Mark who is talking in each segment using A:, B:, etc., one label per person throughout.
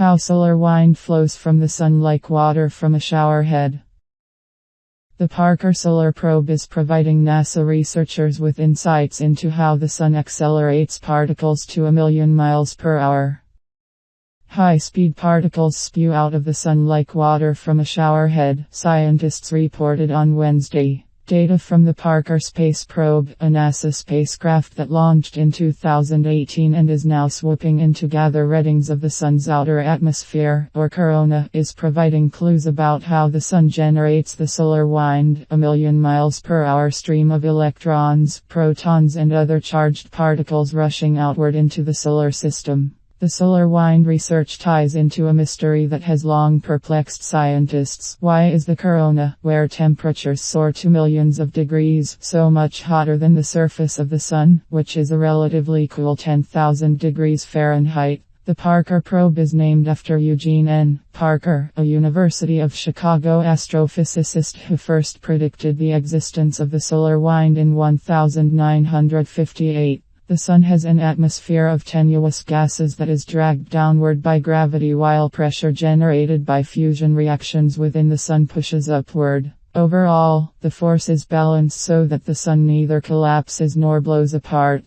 A: How solar wind flows from the sun like water from a shower head. The Parker Solar Probe is providing NASA researchers with insights into how the sun accelerates particles to 1,000,000 miles per hour. High-speed particles spew out of the sun like water from a shower head, scientists reported on Wednesday. Data from the Parker Space Probe, a NASA spacecraft that launched in 2018 and is now swooping in to gather readings of the sun's outer atmosphere, or corona, is providing clues about how the sun generates the solar wind, 1,000,000 miles per hour stream of electrons, protons and other charged particles rushing outward into the solar system. The solar wind research ties into a mystery that has long perplexed scientists. Why is the corona, where temperatures soar to millions of degrees, so much hotter than the surface of the sun, which is a relatively cool 10,000 degrees Fahrenheit? The Parker Probe is named after Eugene N. Parker, a University of Chicago astrophysicist who first predicted the existence of the solar wind in 1958. The sun has an atmosphere of tenuous gases that is dragged downward by gravity while pressure generated by fusion reactions within the sun pushes upward. Overall, the force is balanced so that the sun neither collapses nor blows apart.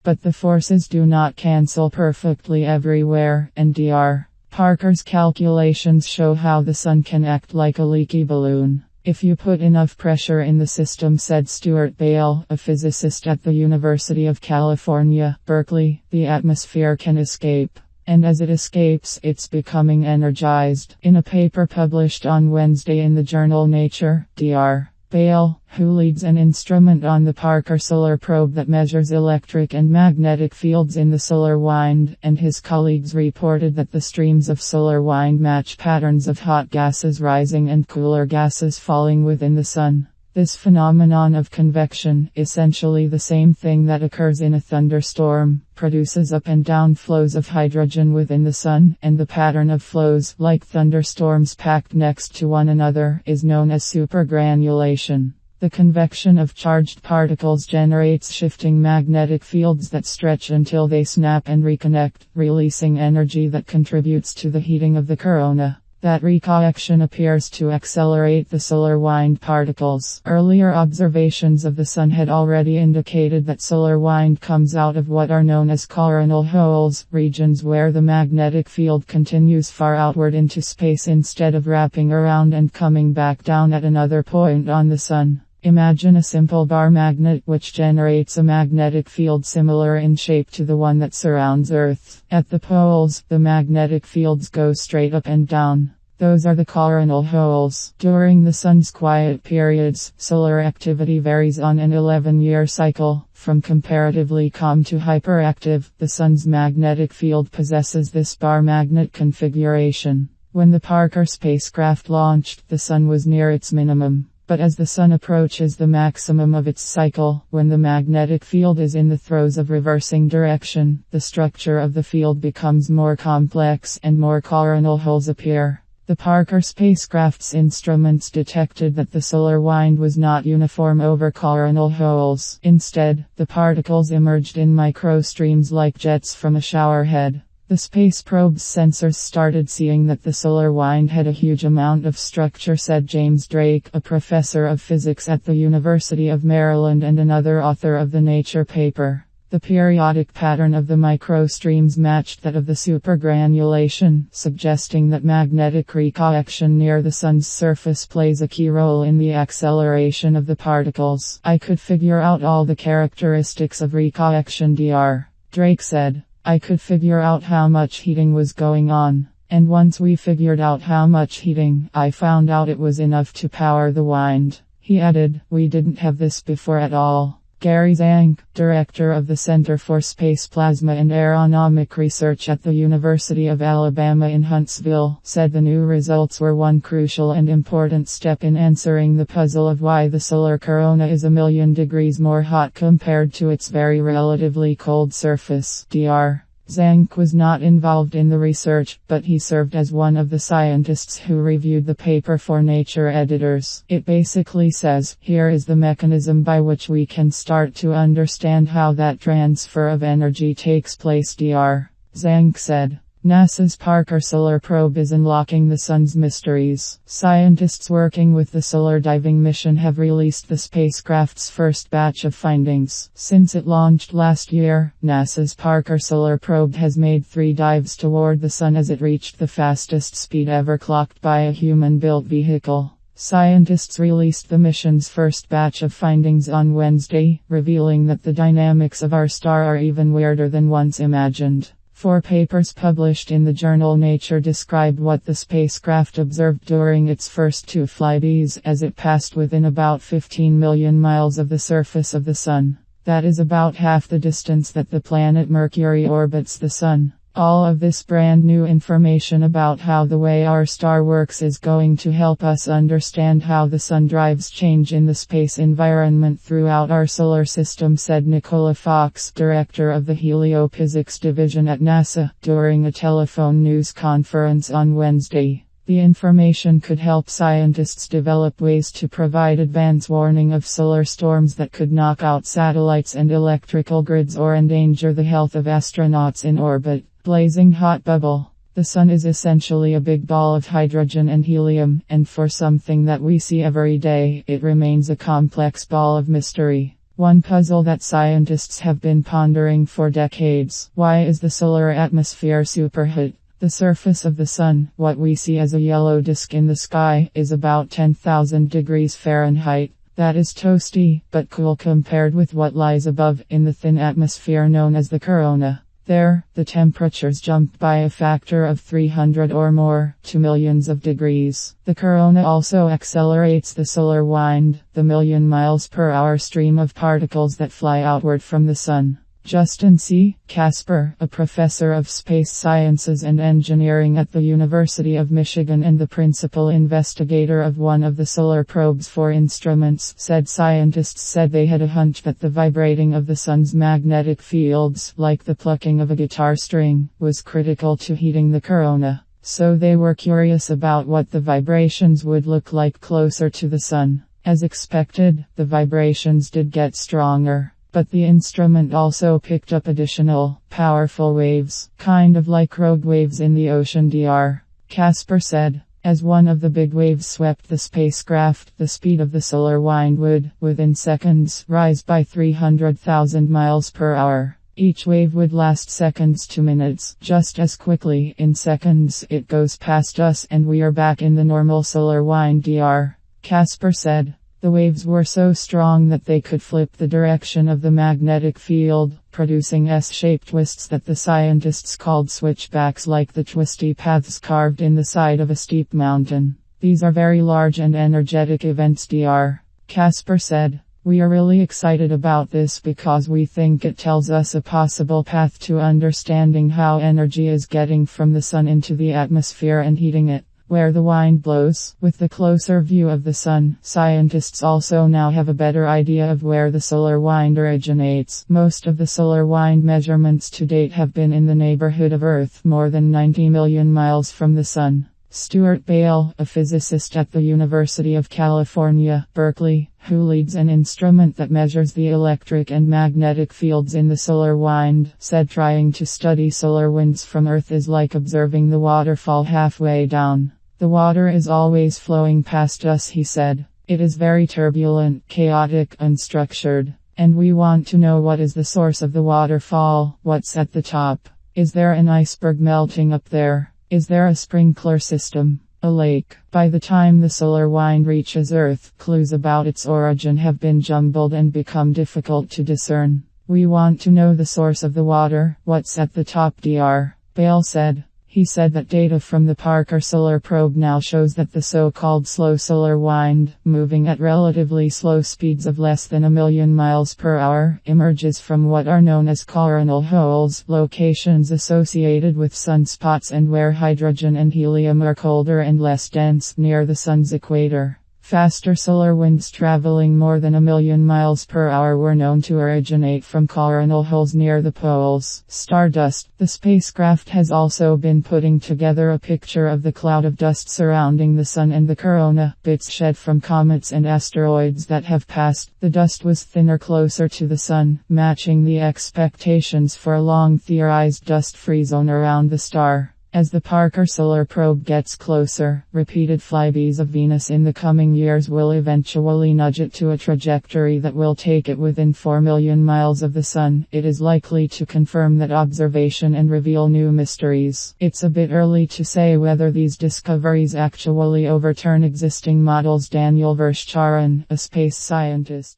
A: But the forces do not cancel perfectly everywhere, and Dr. Parker's calculations show how the sun can act like a leaky balloon. If you put enough pressure in the system, said Stuart Bale, a physicist at the University of California, Berkeley, the atmosphere can escape. And as it escapes, it's becoming energized. In a paper published on Wednesday in the journal Nature, Dr. Bale, who leads an instrument on the Parker Solar Probe that measures electric and magnetic fields in the solar wind, and his colleagues reported that the streams of solar wind match patterns of hot gases rising and cooler gases falling within the sun. This phenomenon of convection, essentially the same thing that occurs in a thunderstorm, produces up and down flows of hydrogen within the sun, and the pattern of flows, like thunderstorms packed next to one another, is known as supergranulation. The convection of charged particles generates shifting magnetic fields that stretch until they snap and reconnect, releasing energy that contributes to the heating of the corona. That reconnection appears to accelerate the solar wind particles. Earlier observations of the sun had already indicated that solar wind comes out of what are known as coronal holes, regions where the magnetic field continues far outward into space instead of wrapping around and coming back down at another point on the sun. Imagine a simple bar magnet which generates a magnetic field similar in shape to the one that surrounds Earth. At the poles, the magnetic fields go straight up and down. Those are the coronal holes. During the sun's quiet periods, solar activity varies on an 11-year cycle. From comparatively calm to hyperactive, the sun's magnetic field possesses this bar magnet configuration. When the Parker spacecraft launched, the sun was near its minimum. But as the sun approaches the maximum of its cycle, when the magnetic field is in the throes of reversing direction, the structure of the field becomes more complex and more coronal holes appear. The Parker spacecraft's instruments detected that the solar wind was not uniform over coronal holes. Instead, the particles emerged in microstreams like jets from a shower head. The space probe's sensors started seeing that the solar wind had a huge amount of structure, said James Drake, a professor of physics at the University of Maryland and another author of the Nature paper. The periodic pattern of the microstreams matched that of the supergranulation, suggesting that magnetic reconnection near the sun's surface plays a key role in the acceleration of the particles. I could figure out all the characteristics of reconnection, Dr. Drake said. I could figure out how much heating was going on. And once we figured out how much heating, I found out it was enough to power the wind. He added, we didn't have this before at all. Gary Zhang, director of the Center for Space Plasma and Aeronomic Research at the University of Alabama in Huntsville, said the new results were one crucial and important step in answering the puzzle of why the solar corona is 1,000,000 degrees more hot compared to its very relatively cold surface. Dr. Zhang was not involved in the research, but he served as one of the scientists who reviewed the paper for Nature editors. It basically says, here is the mechanism by which we can start to understand how that transfer of energy takes place, Dr. Zhang said. NASA's Parker Solar Probe is unlocking the sun's mysteries. Scientists working with the Solar Diving Mission have released the spacecraft's first batch of findings. Since it launched last year, NASA's Parker Solar Probe has made 3 dives toward the sun as it reached the fastest speed ever clocked by a human-built vehicle. Scientists released the mission's first batch of findings on Wednesday, revealing that the dynamics of our star are even weirder than once imagined. 4 papers published in the journal Nature described what the spacecraft observed during its first 2 flybys as it passed within about 15 million miles of the surface of the Sun. That is about half the distance that the planet Mercury orbits the Sun. All of this brand new information about how the way our star works is going to help us understand how the sun drives change in the space environment throughout our solar system, said Nicola Fox, director of the Heliophysics division at NASA, during a telephone news conference on Wednesday. The information could help scientists develop ways to provide advance warning of solar storms that could knock out satellites and electrical grids or endanger the health of astronauts in orbit. Blazing hot bubble. The sun is essentially a big ball of hydrogen and helium, and for something that we see every day, it remains a complex ball of mystery. One puzzle that scientists have been pondering for decades. Why is the solar atmosphere superhot? The surface of the sun, what we see as a yellow disk in the sky, is about 10,000 degrees Fahrenheit. That is toasty, but cool compared with what lies above, in the thin atmosphere known as the corona. There, the temperatures jump by a factor of 300 or more, to millions of degrees. The corona also accelerates the solar wind, the million miles per hour stream of particles that fly outward from the sun. Justin C. Casper, a professor of space sciences and engineering at the University of Michigan and the principal investigator of one of the solar probe's 4 instruments, said scientists said they had a hunch that the vibrating of the sun's magnetic fields, like the plucking of a guitar string, was critical to heating the corona. So they were curious about what the vibrations would look like closer to the sun. As expected, the vibrations did get stronger. But the instrument also picked up additional, powerful waves, kind of like rogue waves in the ocean. Dr. Casper said. As one of the big waves swept the spacecraft, the speed of the solar wind would, within seconds, rise by 300,000 miles per hour. Each wave would last seconds to minutes. Just as quickly, in seconds, it goes past us and we are back in the normal solar wind. Dr. Casper said. The waves were so strong that they could flip the direction of the magnetic field, producing S-shaped twists that the scientists called switchbacks, like the twisty paths carved in the side of a steep mountain. These are very large and energetic events, Dr. Casper said. We are really excited about this because we think it tells us a possible path to understanding how energy is getting from the sun into the atmosphere and heating it. Where the wind blows. With the closer view of the sun, scientists also now have a better idea of where the solar wind originates. Most of the solar wind measurements to date have been in the neighborhood of Earth, more than 90 million miles from the sun. Stuart Bale, a physicist at the University of California, Berkeley, who leads an instrument that measures the electric and magnetic fields in the solar wind, said trying to study solar winds from Earth is like observing the waterfall halfway down. The water is always flowing past us, he said. It is very turbulent, chaotic, unstructured. And we want to know what is the source of the waterfall, what's at the top. Is there an iceberg melting up there? Is there a sprinkler system? A lake? By the time the solar wind reaches Earth, clues about its origin have been jumbled and become difficult to discern. We want to know the source of the water, what's at the top, Dr. Bale said. He said that data from the Parker Solar Probe now shows that the so-called slow solar wind, moving at relatively slow speeds of less than 1 million miles per hour, emerges from what are known as coronal holes, locations associated with sunspots and where hydrogen and helium are colder and less dense, near the sun's equator. Faster solar winds traveling more than 1 million miles per hour were known to originate from coronal holes near the poles. Stardust. The spacecraft has also been putting together a picture of the cloud of dust surrounding the sun and the corona, bits shed from comets and asteroids that have passed. The dust was thinner closer to the sun, matching the expectations for a long theorized dust-free zone around the star. As the Parker Solar Probe gets closer, repeated flybys of Venus in the coming years will eventually nudge it to a trajectory that will take it within 4 million miles of the Sun. It is likely to confirm that observation and reveal new mysteries. It's a bit early to say whether these discoveries actually overturn existing models. Daniel Vershcharan, a space scientist,